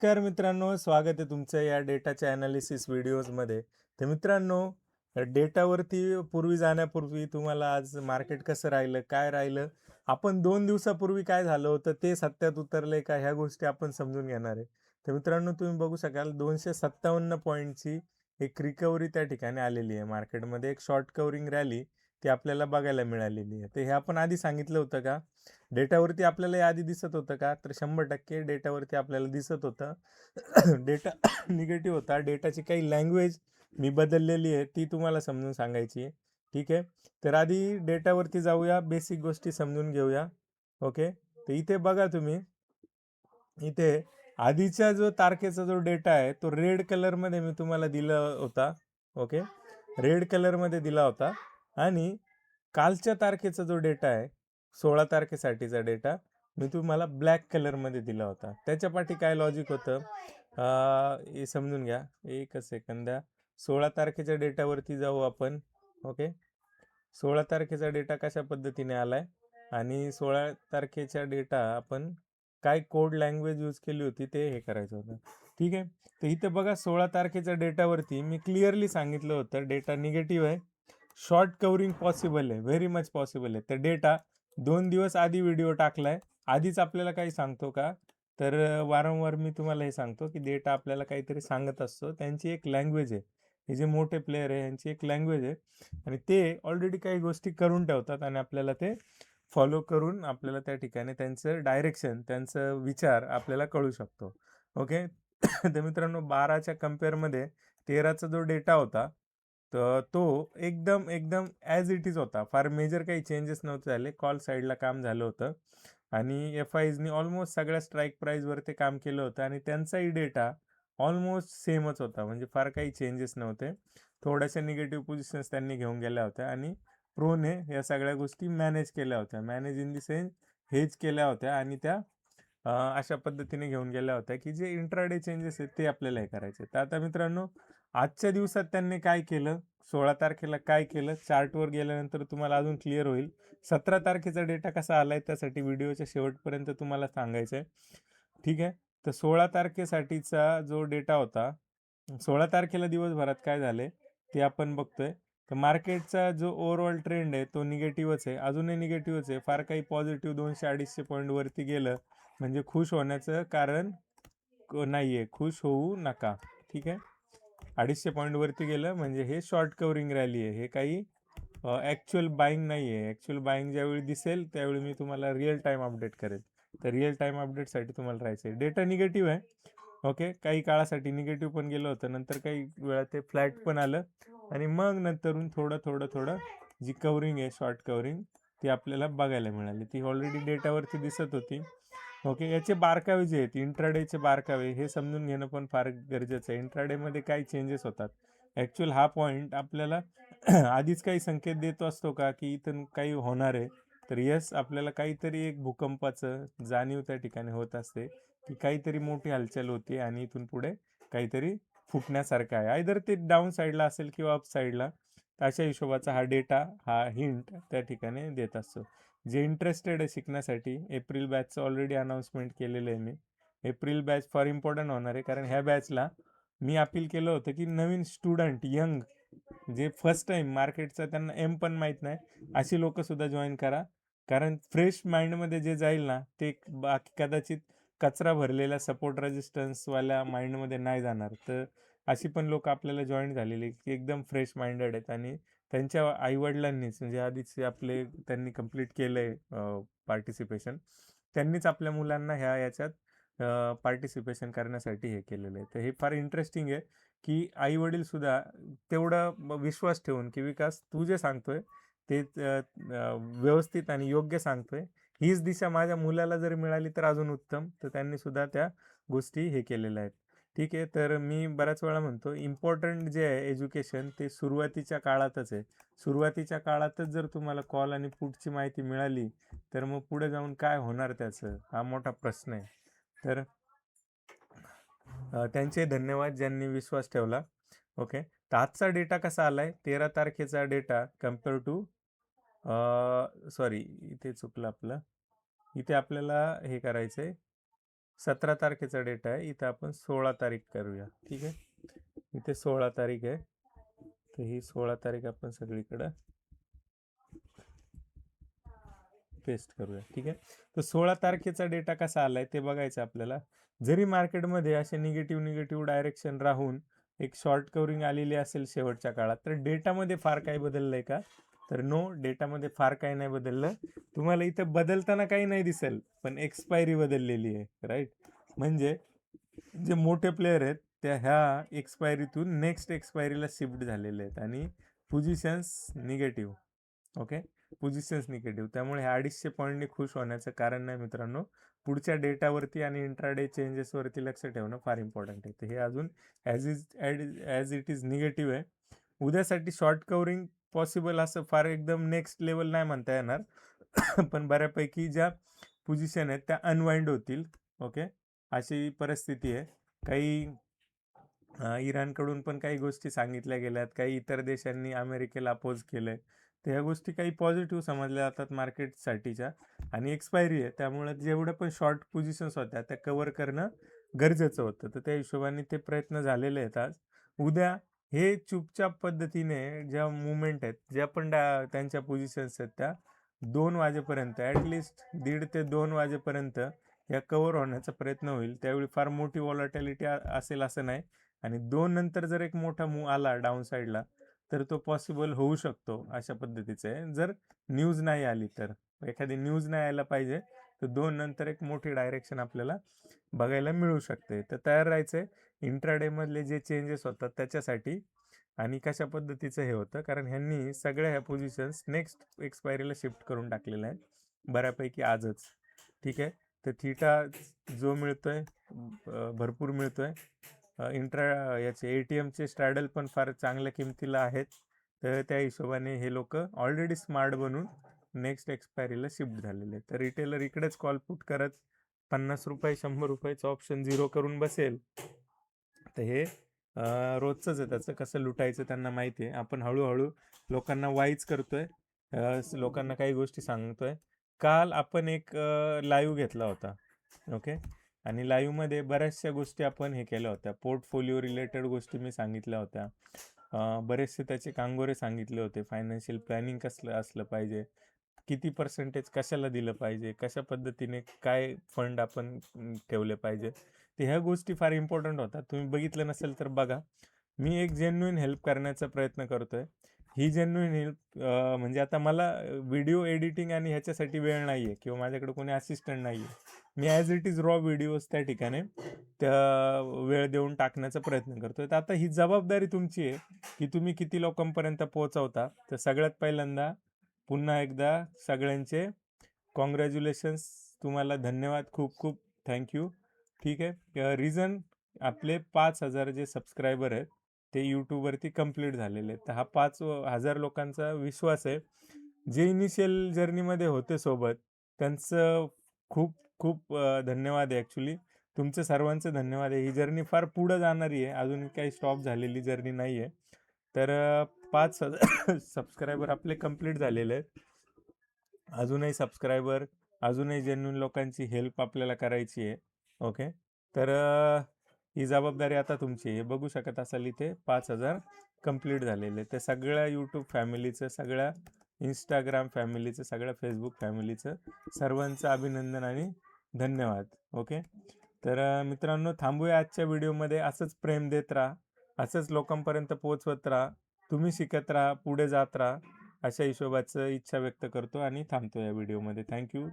नमस्कार मित्रांनो, स्वागत आहे तुमचं या डेटाच्या ॲनालिसिस व्हिडिओजमध्ये. तर मित्रांनो, डेटावरती पूर्वी जाण्यापूर्वी तुम्हाला आज मार्केट कसं राहिलं, काय राहिलं, आपण 2 दिवसापूर्वी काय झालं होतं ते सत्यात उतरले का, ह्या गोष्टी आपण समजून घेणार आहे. तर मित्रांनो, तुम्ही बघू शकाल 257 पॉईंटची एक रिकव्हरी त्या ठिकाणी आलेली आहे मार्केटमध्ये. एक शॉर्ट कव्हरिंग रॅली ती आपल्याला बघायला मिळालेली आहे. तर हे आपण आधी सांगितलं होतं का? डेटावरती आपल्याला हे आधी दिसत होतं का? तर 100% डेटावरती आपल्याला दिसत होतं. डेटा निगेटिव्ह होता. डेटाची काही लँग्वेज मी बदललेली आहे, ती तुम्हाला समजून सांगायची आहे. ठीक आहे. तर आधी डेटावरती जाऊया, बेसिक गोष्टी समजून घेऊया. ओके. तर इथे बघा तुम्ही, इथे आधीच्या जो तारखेचा जो डेटा आहे तो रेड कलरमध्ये मी तुम्हाला दिला होता. ओके. रेड कलरमध्ये दिला होता. आणि कालच्या तारखेचा जो डेटा आहे, 16 तारखेसाठीचा डेटा मी तुम्हाला ब्लॅक कलरमध्ये दिला होता. त्याच्या पाठी काय लॉजिक होतं हे समजून घ्या. एकच सेकंद द्या. 16 तारखेच्या डेटावरती जाऊ आपण. ओके. 16 तारखेचा डेटा कशा पद्धतीने आलाय आणि 16 तारखेचा डेटा आपण काय कोड लँग्वेज यूज केली होती ते हे करायचं होतं. ठीक आहे. तर इथं बघा, 16 तारखेच्या डेटावरती मी क्लिअरली सांगितलं होतं डेटा निगेटिव्ह आहे, शॉर्ट कव्हरिंग पॉसिबल आहे, व्हेरी मच पॉसिबल आहे. तर डेटा 2 दिवस आधी व्हिडिओ टाकलाय. आधीच आपल्याला काही सांगतो का? तर वारंवार मी तुम्हाला हे सांगतो की डेटा आपल्याला काहीतरी सांगत असतो. त्यांची एक लँग्वेज आहे. हे जे मोठे प्लेयर आहे यांची एक लँग्वेज आहे आणि ते ऑलरेडी काही गोष्टी करून ठेवतात आणि आपल्याला ते फॉलो करून आपल्याला त्या ठिकाणी त्यांचं डायरेक्शन, त्यांचं विचार आपल्याला कळू शकतो. ओके. तर मित्रांनो, 12च्या कम्पेअरमध्ये 13चा जो डेटा होता तर तो एकदम एकदम ॲज इट इज होता. फार मेजर काही चेंजेस नव्हते झाले. कॉल साईडला काम झालं होतं आणि एफ-आयजनी ऑलमोस्ट सगळ्या स्ट्राईक प्राईजवर ते काम केलं होतं आणि त्यांचाही डेटा ऑलमोस्ट सेमच होता. म्हणजे फार काही चेंजेस नव्हते. थोड्याशा निगेटिव्ह पोझिशन्स त्यांनी घेऊन गेल्या होत्या आणि प्रोने या सगळ्या गोष्टी मॅनेज केल्या होत्या. Manage in the sense hedge केल्या होत्या आणि त्या अशा पद्धतीने घेऊन गेल्या होत्या की जे इंट्राडे चेंजेस आहेत ते आपल्याला हे करायचे. तर आता मित्रांनो, आजच्या दिवसात त्यांनी काय केलं, 16 तारखेला काय केलं, चार्टवर गेल्यानंतर तुम्हाला अजून क्लिअर होईल. 17 तारखेचा डेटा कसा आलाय त्यासाठी व्हिडिओच्या शेवटपर्यंत तुम्हाला सांगायचं आहे. ठीक आहे. तर 16 तारखेसाठीचा जो डेटा होता, 16 तारखेला दिवसभरात काय झाले ते आपण बघतोय. तर मार्केटचा जो ओव्हरऑल ट्रेंड आहे तो निगेटिव्हच आहे, अजूनही निगेटिव्हच आहे. फार काही पॉझिटिव्ह 200-250 पॉईंट वरती गेलं म्हणजे खुश होण्याचं कारण नाहीये. खुश होऊ नका. ठीक आहे. 250 पॉईंट वरती गेलं म्हणजे हे शॉर्ट कव्हरिंग रॅली आहे. हे काही ॲक्च्युअल बाईंग नाही आहे. ॲक्च्युअल बाईंग ज्यावेळी दिसेल त्यावेळी मी तुम्हाला रिअल टाईम अपडेट करेल. तर रिअल टाईम अपडेटसाठी तुम्हाला राहायचं आहे. डेटा निगेटिव्ह आहे. ओके. काही काळासाठी निगेटिव्ह पण गेलं होतं. नंतर काही वेळा ते फ्लॅट पण आलं आणि मग नंतरून थोडं थोडं थोडं जी कव्हरिंग आहे, शॉर्ट कव्हरिंग, ती आपल्याला बघायला मिळाली. ती ऑलरेडी डेटावरती दिसत होती. ओके. याचे बारकावे जे आहेत, इंट्राडेचे बारकावे, हे समजून घेणं पण फार गरजेचं आहे. इंट्राडेमध्ये काय चेंजेस होतात. ॲक्च्युअल हा पॉईंट आपल्याला आधीच काही संकेत देतो असतो का की इथून काही होणार आहे. तर येस, आपल्याला काहीतरी एक भूकंपाचं जाणीव त्या ठिकाणी होत असते की काहीतरी मोठी हालचाल होती आणि इथून पुढे काहीतरी फुटण्यासारखं आहे. आयदर ते डाऊन साईडला असेल किंवा अप साईडला. अशा हिशोबाचा हा डेटा, हा हिंट त्या ठिकाणी देत असतो. जे इंटरेस्टेड आहे शिकण्यासाठी, एप्रिल बॅचचं ऑलरेडी अनाऊन्समेंट केलेलं आहे मी. एप्रिल बॅच फार इम्पॉर्टंट होणार आहे, कारण ह्या बॅचला मी अपील केलं होतं की नवीन स्टुडंट, यंग, जे फर्स्ट टाईम मार्केटचा त्यांना एम पण माहीत नाही, अशी लोकंसुद्धा जॉईन करा. कारण फ्रेश माइंडमध्ये जे जाईल ना, ते बाकी कदाचित कचरा भरलेल्या सपोर्ट रेजिस्टन्सवाल्या माइंडमध्ये नाही जाणार. तर अशी पण लोकं आपल्याला जॉईन झालेली की एकदम फ्रेश माइंडेड आहेत आणि त्यांच्या आईवडिलांनीच, म्हणजे आधीच आपले त्यांनी कंप्लीट केलं आहे पार्टिसिपेशन. त्यांनीच आपल्या मुलांना याच्यात पार्टिसिपेशन करण्यासाठी हे केलेलं आहे. तर हे फार इंटरेस्टिंग आहे की आई-वडीलसुद्धा तेवढा विश्वास ठेवून की विकास तू जे सांगतोय ते व्यवस्थित आणि योग्य सांगतोय. हीच दिशा माझ्या मुलाला जर मिळाली तर अजून उत्तम. तर त्यांनीसुद्धा त्या गोष्टी हे केलेल्या आहेत. ठीक आहे. तर मी बऱ्याच वेळा म्हणतो, इम्पॉर्टंट जे आहे एज्युकेशन ते सुरुवातीच्या काळातच आहे. सुरुवातीच्या काळातच जर तुम्हाला कॉल आणि पुटची माहिती मिळाली तर मग पुढे जाऊन काय होणार त्याचं, हा मोठा प्रश्न आहे. तर त्यांचे धन्यवाद ज्यांनी विश्वास ठेवला. ओके. तर आजचा डेटा कसा आलाय, 13 तारखेचा डेटा कम्पेअर टू, सॉरी, इथे चुकलं आपलं. इथे आपल्याला हे करायचंय, 17 तारखेचा डेटा आहे, इथं आपण 16 तारीख करूया. ठीक आहे, इथे 16 तारीख आहे, तर ही 16 तारीख आपण सगळीकडं पेस्ट करूया. ठीक आहे, तर 16 तारखेचा डेटा कसा आलाय ते बघायचं आपल्याला. जरी मार्केटमध्ये असे निगेटिव्ह डायरेक्शन राहून एक शॉर्ट कव्हरिंग आलेली असेल शेवटच्या काळात, तर डेटामध्ये फार काही बदललंय का? तर नो, डेटामध्ये फार काही नाही बदललं. तुम्हाला इथं बदलताना काही नाही दिसेल, पण एक्सपायरी बदललेली आहे. राईट, म्हणजे जे मोठे प्लेयर आहेत त्या ह्या एक्सपायरीतून नेक्स्ट एक्सपायरीला शिफ्ट झालेले आहेत आणि positions negative. Okay, positions negative. त्यामुळे ह्या 250 पॉईंटने खुश होण्याचं कारण नाही मित्रांनो. पुढच्या डेटावरती आणि इंट्राडे चेंजेसवरती लक्ष ठेवणं फार इम्पॉर्टंट आहे. तर हे अजून ॲज इट इज निगेटिव्ह आहे. उद्यासाठी शॉर्ट कव्हरिंग पॉसिबल असं फार एकदम नेक्स्ट लेवल नाही म्हणता येणार पण बऱ्यापैकी ज्या पोझिशन आहेत त्या अनवाइंड होतील. ओके, अशी परिस्थिती आहे. काही इराणकडून पण काही गोष्टी सांगितल्या गेल्यात, काही इतर देशांनी अमेरिकेला अपोज केलंय. तर ह्या गोष्टी काही पॉझिटिव्ह समजल्या जातात मार्केटसाठीच्या. आणि एक्सपायरी आहे, त्यामुळे जेवढं पण शॉर्ट पोझिशन्स होत्या त्या कव्हर करणं गरजेचं होतं. तर त्या हिशोबाने ते प्रयत्न झालेले आहेत आज. उद्या हे चुपचाप पद्धतीने ज्या मुवमेंट आहेत, ज्या पण त्यांच्या पोझिशन्स आहेत त्या 2 वाजेपर्यंत, ॲटलिस्ट 1:30 ते 2 वाजेपर्यंत या कव्हर होण्याचा प्रयत्न होईल. त्यावेळी फार मोठी व्हॉलॅटिलिटी असेल असं नाही. आणि 2 नंतर जर एक मोठा मूव आला डाऊन साईडला, तर तो पॉसिबल होऊ शकतो. अशा पद्धतीचं आहे, जर न्यूज नाही आली तर. एखादी न्यूज नाही यायला पाहिजे, तर 2 नंतर एक मोठी डायरेक्शन आपल्याला बघायला मिळू शकते. तर तयार राहायचंय इंट्राडे मधले जे चेंजेस होतात त्याच्यासाठी. आणि कशा पद्धतीचं हे होतं, कारण ह्यांनी सगळ्या ह्या पोझिशन्स नेक्स्ट एक्सपायरीला शिफ्ट करून टाकलेल्या आहेत बऱ्यापैकी आजच. ठीक आहे, तर थिटा जो मिळतोय भरपूर मिळतोय. याचे ATMचे स्ट्रॅडल पण फार चांगल्या किमतीला आहेत. तर त्या हिशोबाने हे लोक ऑलरेडी स्मार्ट बनून नेक्स्ट एक्सपायरीला शिफ्ट झालेले आहेत. तर रिटेलर इकडेच कॉल पुट करत 50 रुपये 100 रुपयाचं ऑप्शन 0 करून बसेल. तर हे रोजचंच आहे, त्याचं कसं लुटायचं त्यांना माहिती आहे. आपण हळूहळू लोकांना वाईज करतोय, लोकांना काही गोष्टी सांगतोय. काल आपण एक लाईव्ह घेतला होता. ओके, आणि लाईव्हमध्ये बऱ्याचशा गोष्टी आपण हे केल्या होत्या. पोर्टफोलिओ रिलेटेड गोष्टी मी सांगितल्या होत्या. बरेचसे त्याचे कांगोरे सांगितले होते. फायनान्शियल प्लॅनिंग कसलं असलं पाहिजे, किती पर्सेंटेज कशाला दिलं पाहिजे, कशा पद्धतीने काय फंड आपण ठेवले पाहिजे. तर ह्या गोष्टी फार इम्पॉर्टंट होतात. तुम्ही बघितलं नसेल तर बघा. मी एक जेन्युइन हेल्प करण्याचा प्रयत्न करतोय. ही जेन्युइन हेल्प म्हणजे आता मला व्हिडिओ एडिटिंग आणि ह्याच्यासाठी वेळ नाही आहे किंवा माझ्याकडे कोणी असिस्टंट नाही आहे. मी as it is raw videos त्या ठिकाणी त्या वेळ देऊन टाकण्याचा प्रयत्न करतोय. तर आता ही जबाबदारी तुमची आहे की तुम्ही किती लोकांपर्यंत पोहोचवता. तर सगळ्यात पहिल्यांदा पुन्हा एकदा सगळ्यांचे कॉंग्रॅच्युलेशन्स, तुम्हाला धन्यवाद, खूप खूप थँक्यू. ठीक आहे, रिझन आपले 5,000 जे सबस्क्रायबर आहेत ते यूट्यूबवरती कंप्लीट झालेले आहेत. तर हा 5,000 लोकांचा विश्वास आहे. जे इनिशियल जर्नीमध्ये होते सोबत, त्यांचं खूप खूप धन्यवाद आहे. ॲक्च्युली तुमचं सर्वांचं धन्यवाद आहे. ही जर्नी फार पुढं जाणारी आहे, अजून काही स्टॉप झालेली जर्नी नाही आहे. तर 5,000 सबस्क्रायबर आपले कंप्लीट झालेले आहेत. अजूनही सबस्क्रायबर, अजूनही जेन्युइन लोकांची हेल्प आपल्याला करायची आहे. ओके, तर ही जबाबदारी आता तुमची आहे. बघू शकत असाल इथे 5,000 कंप्लीट झालेले. ते सगळ्या यूट्यूब फॅमिलीचं, सगळ्या इंस्टाग्राम फॅमिलीचं, सगळ्या फेसबुक फॅमिलीचं सर्वांचं अभिनंदन आणि धन्यवाद. ओके, तर मित्रांनो थांबूया आजच्या व्हिडिओमध्ये. असंच प्रेम देत राहा, असंच लोकांपर्यंत पोहोचवत राहा. तुम्ही शिकत राहा, पुढे जात राहा, अशा हिशोबाचं इच्छा व्यक्त करतो आणि थांबतो या व्हिडिओमध्ये. थँक्यू.